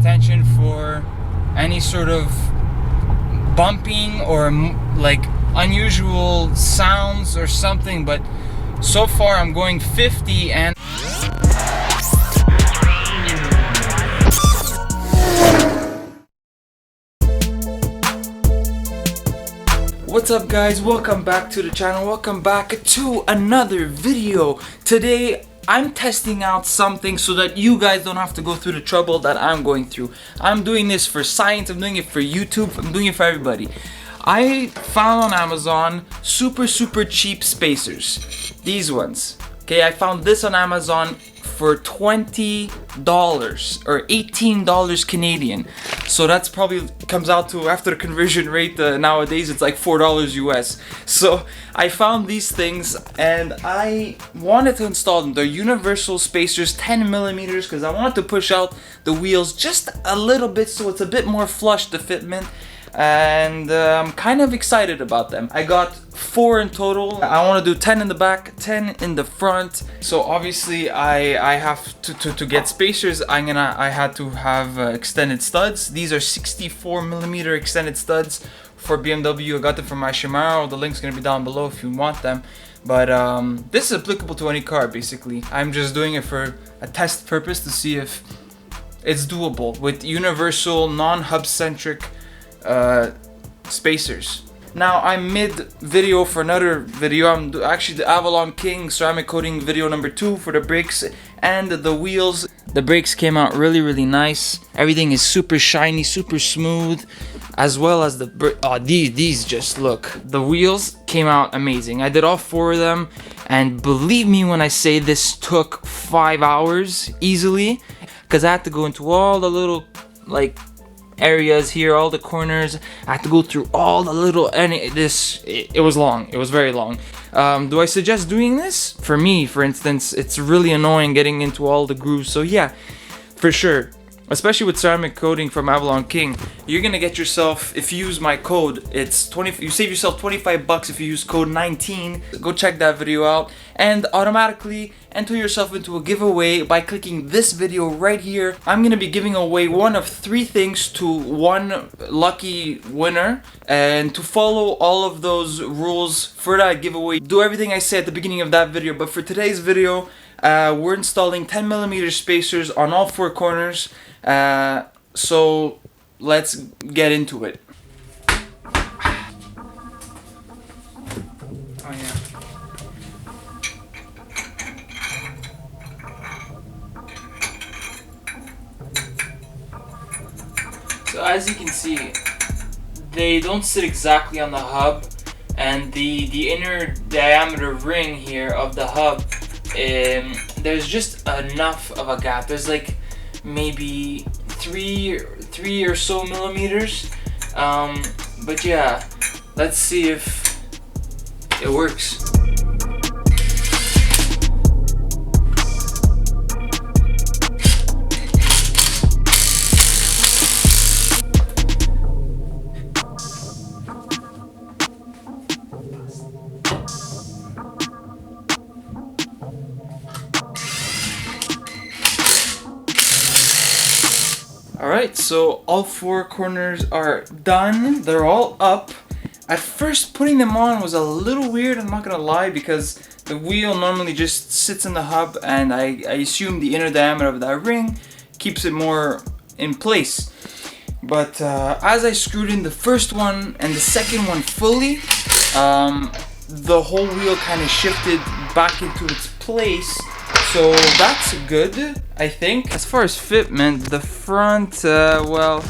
attention for any sort of bumping or like unusual sounds or something, but so far I'm going 50 and what's up guys, welcome back to the channel, welcome back to another video. Today I'm testing out something so that you guys don't have to go through the trouble that I'm going through. I'm doing this for science, I'm doing it for YouTube, I'm doing it for everybody. I found on Amazon super cheap spacers. These ones. Okay, I found this on Amazon for $20 or $18 Canadian. So that's probably comes out to, after the conversion rate nowadays, it's like $4 US. So I found these things and I wanted to install them. They're universal spacers, 10 millimeters, because I wanted to push out the wheels just a little bit so it's a bit more flush, the fitment. And I'm kind of excited about them. I got 4 in total. I want to do 10 in the back, 10 in the front. So obviously I have to get spacers. I had to have extended studs. These are 64 millimeter extended studs for BMW. I got them from Mashimarho. The link's gonna be down below if you want them. But this is applicable to any car basically. I'm just doing it for a test purpose to see if it's doable with universal non-hub-centric spacers. Now I'm mid video for another video. I'm actually the Avalon King ceramic coating video number 2 for the brakes and the wheels. The brakes came out really nice. Everything is super shiny, super smooth, as well as the these just look. The wheels came out amazing. I did all 4 of them, and believe me when I say this took 5 hours easily, because I had to go into all the little like areas here, all the corners. I had to go through all the little, and it was long. It was very long. Do I suggest doing this? For me, for instance, it's really annoying getting into all the grooves. So yeah, for sure, especially with ceramic coating from Avalon King, you're gonna get yourself, if you use my code, it's 20, you save yourself 25 bucks if you use code 19. Go check that video out and automatically enter yourself into a giveaway by clicking this video right here. I'm gonna be giving away one of 3 things to one lucky winner, and to follow all of those rules for that giveaway, do everything I said at the beginning of that video. But for today's video, we're installing 10 millimeter spacers on all 4 corners. So let's get into it. Oh yeah. So as you can see, they don't sit exactly on the hub, and the inner diameter ring here of the hub, there's just enough of a gap. There's like maybe 3 or so millimeters, but yeah, let's see if it works. Alright, so all 4 corners are done. They're all up. At first, putting them on was a little weird, I'm not gonna lie, because the wheel normally just sits in the hub, and I assume the inner diameter of that ring keeps it more in place. But as I screwed in the first one and the second one fully, the whole wheel kind of shifted back into its place. So that's good, I think. As far as fitment, the front, well,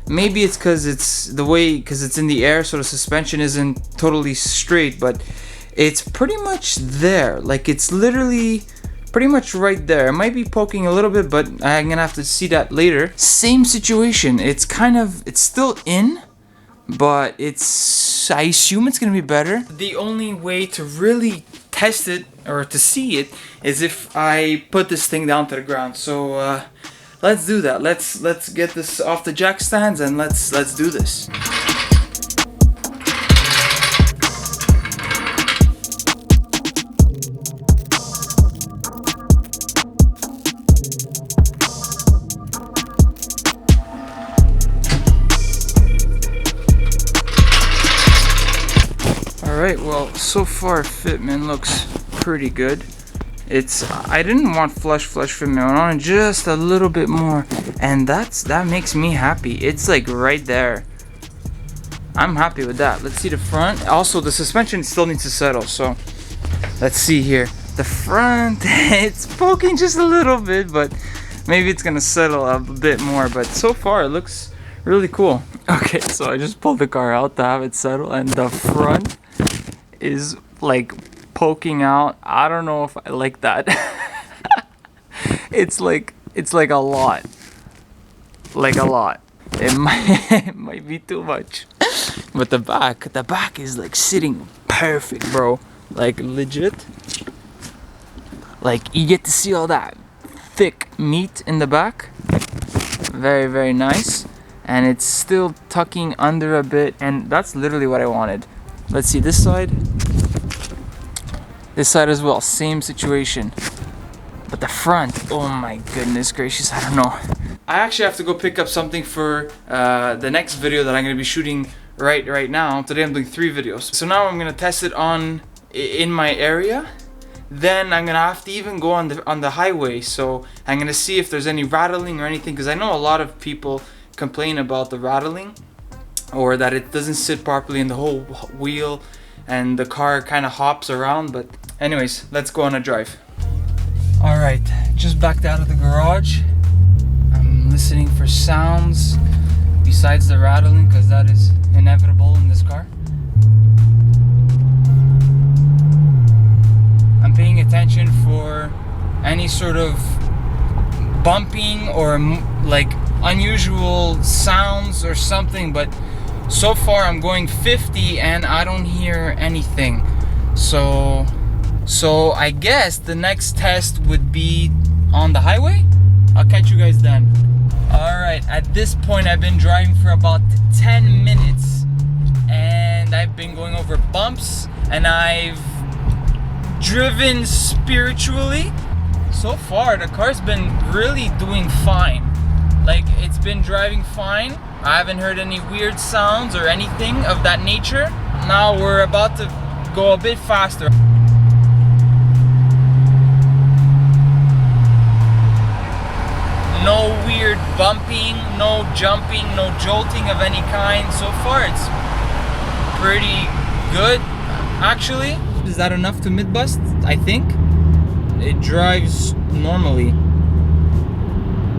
maybe it's because it's the way, because it's in the air, so the suspension isn't totally straight, but it's pretty much there. Like, it's literally pretty much right there. It might be poking a little bit, but I'm gonna have to see that later. Same situation. It's kind of, it's still in, but it's, I assume it's gonna be better. The only way to really test it or to see it is if I put this thing down to the ground. So let's do that. Let's get this off the jack stands and let's do this. Alright, well, so far fitment looks pretty good. I didn't want flush fitment, I wanted just a little bit more, and that makes me happy. It's like right there. I'm happy with that. Let's see the front. Also, the suspension still needs to settle, so let's see here. The front, it's poking just a little bit, but maybe it's gonna settle a bit more. But so far, it looks really cool. Okay, so I just pulled the car out to have it settle, and the front is like poking out. I don't know if I like that. it's like a lot. Like a lot. It might be too much. But the back is like sitting perfect, bro. Like legit. Like you get to see all that thick meat in the back. Very, very nice. And it's still tucking under a bit, and that's literally what I wanted. Let's see this side. This side as well, same situation. But the front, oh my goodness gracious, I don't know. I actually have to go pick up something for the next video that I'm going to be shooting right now. Today I'm doing 3 videos. So now I'm going to test it in my area. Then I'm going to have to even go on the highway. So I'm going to see if there's any rattling or anything, because I know a lot of people complain about the rattling, or that it doesn't sit properly in the whole wheel and the car kind of hops around. But anyways, let's go on a drive. Alright, just backed out of the garage. I'm listening for sounds besides the rattling, because that is inevitable in this car. I'm paying attention for any sort of bumping or like unusual sounds or something, but so far I'm going 50 and I don't hear anything. So I guess the next test would be on the highway. I'll catch you guys then. Alright, at this point I've been driving for about 10 minutes and I've been going over bumps, and I've driven spiritually. So far the car's been really doing fine. Like, it's been driving fine. I haven't heard any weird sounds or anything of that nature. Now we're about to go a bit faster. No weird bumping, no jumping, no jolting of any kind. So far it's pretty good, actually. Is that enough to mid-bust? I think. It drives normally,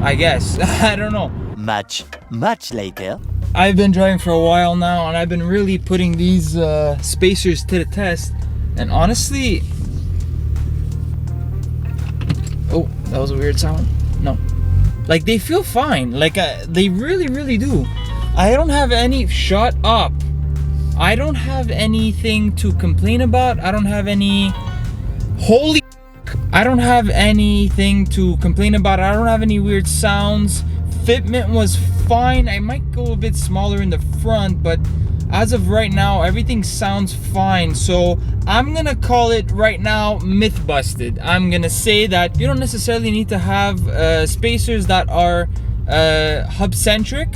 I guess. I don't know. Much later. I've been driving for a while now, and I've been really putting these spacers to the test. And honestly, oh, that was a weird sound. No, like they feel fine. Like they really do. I don't have any. Shut up. I don't have anything to complain about. I don't have any. Holy. I don't have anything to complain about. I don't have any weird sounds. Fitment was fine. I might go a bit smaller in the front, but as of right now, everything sounds fine. So I'm gonna call it right now myth busted. I'm gonna say that you don't necessarily need to have spacers that are hub-centric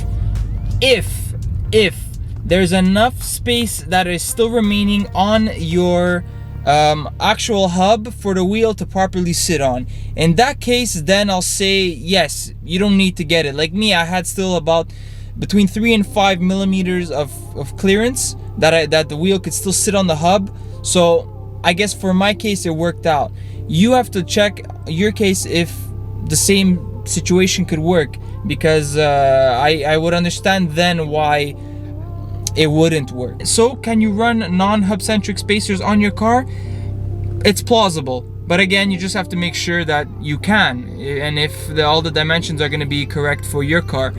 if there's enough space that is still remaining on your actual hub for the wheel to properly sit on. In that case, then I'll say yes, you don't need to get it. Like me, I had still about between 3 and 5 millimeters of clearance that the wheel could still sit on the hub. So I guess for my case it worked out. You have to check your case if the same situation could work, because I would understand then why it wouldn't work. So can you run non-hub-centric spacers on your car? It's plausible, but again, you just have to make sure that you can, and if all the dimensions are going to be correct for your car.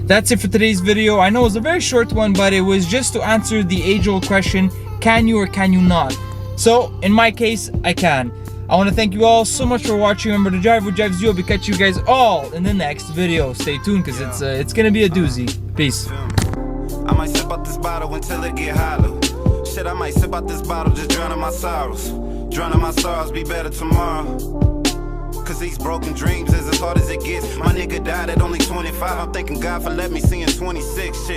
That's it for today's video. I know it was a very short one, but it was just to answer the age-old question, can you or can you not? So in my case, I can. I want to thank you all so much for watching. Remember to drive what drives you. I'll be catching you guys all in the next video. Stay tuned, because it's gonna be a doozy. Peace. I might sip out this bottle until it get hollow. Shit, I might sip out this bottle, just drowning my sorrows. Drowning my sorrows, be better tomorrow. Cause these broken dreams is as hard as it gets. My nigga died at only 25. I'm thanking God for letting me see in 26. Shit.